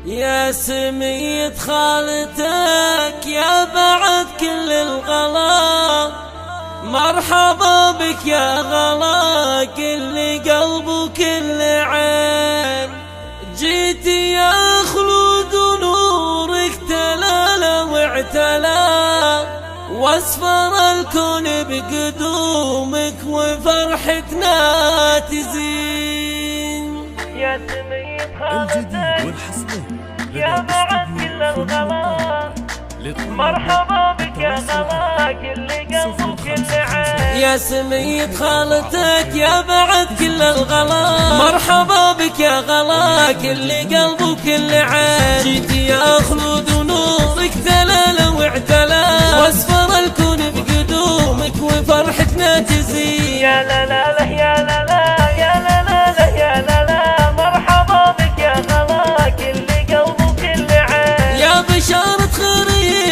يا سمية خالتك يا بعد كل الغلا، مرحبا بك يا غلا كل قلب وكل عين. جيتي يا خلود ونورك تلالا واعتلا، واسفر الكون بقدومك وفرحتنا تزين. يا سمية خالتك يا بعد كل الغلا، مرحبا بك يا غلا كل قلب وكل عين. يا سمية خالتك يا بعد كل الغلا، مرحبا بك يا غلا كل قلب وكل عين. جيتي يا خلود ونورك تلالا واعتلا، واسفر الكون بقدومك وفرحتنا تزين. يا لا لا لا يا لا لا يا لا لا لا يا لا لا، مرحبا بك يا غلا كل قلب وكل عين. يا بشارة خير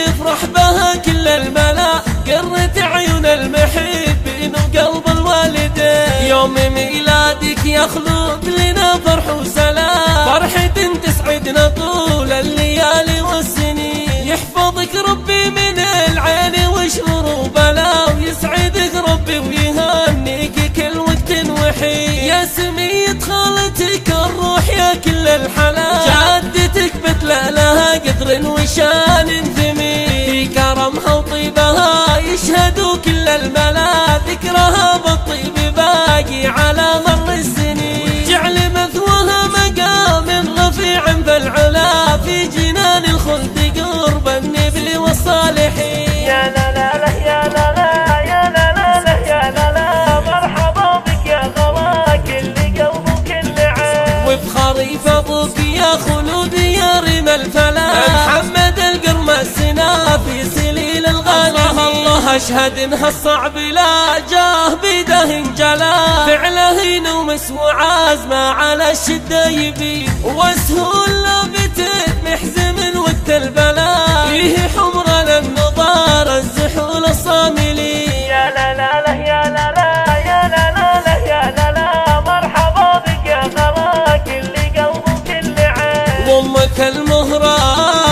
يفرح بها كل الملا، قرة عيون المحبين وقلب الوالدين. يوم ميلادك يا خلود لنا فرح وسلام، فرحة تسعدنا طول الليالي والسنين. يحفظك ربي من العين وشرور وبلاء، ويسعدك ربي ويهنيك كل وقت وحين. يا سمية خالتك الروح يا كل الحلا، جدتك بتلا لها قدر وشان ثمين. في كرمها وطيبها يشهدوا كل الملا، ذكرها بالطيب باقي على مر السنين. جعل مثواها مقام رفيع بالعلا، في جنان الخلد قرب النبل والصالحين. يا لا لا لا يا لا لا يا لا لا لا يا لا لا، مرحبا بك يا غلا كل قلب وكل عين. وبخريف ابوك يا خلود يا ريم الفلا، محمد القرمسنا في سليل الغنم. الله اشهد انها الصعب لا جاه بيده انجلا، فعله ينومس وعازمه على الشده يبين. وسهول لابتت محزم وقت البلاء، فيه حمر للنظار الزحول الصاملين. يا لا لا لا يا لا لا يا لا لا لا يا لا لا، مرحبا بك يا غلا كل قلب وكل عين. وامك المهرة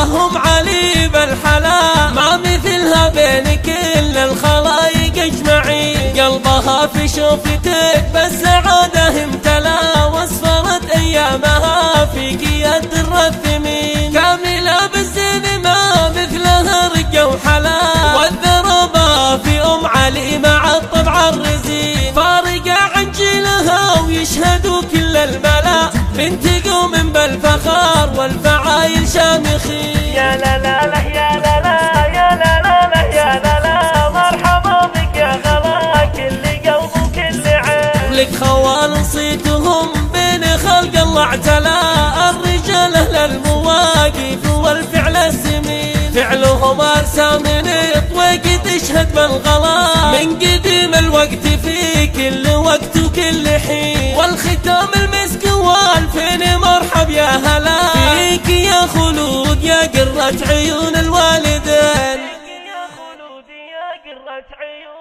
هم علي بالحلا، ما مثلها بين كل الخلايق اجمعين. قلبها في شوفتك بالسعادة امتلا، واسفرت ايامها في قياد الرثمين. كاملة بالزين ما مثلها رقة وحلا، والذربة في ام علي مع الطبع الرزين. فارقة عن جيلها ويشهدوا كل الملا، بنت قوم بالفخار والفعايل شامخين. يا لا لا لا يا لا لا يا لا لا لا يا لا لا، مرحبا بك يا غلا كل قلب وكل عين. لك خوال صيتهم بين خلق الله اعتلا، الرجال اهل المواقف والفعل السمين. فعلهم ارسى من الطويق تشهد بالغلا، من قديم الوقت في كل وقت وكل حين. والختام المسك والفين مرحب يا هلا، فيك يا خلود يا قرة عيون الوالدين. يا خلود يا قرة عيون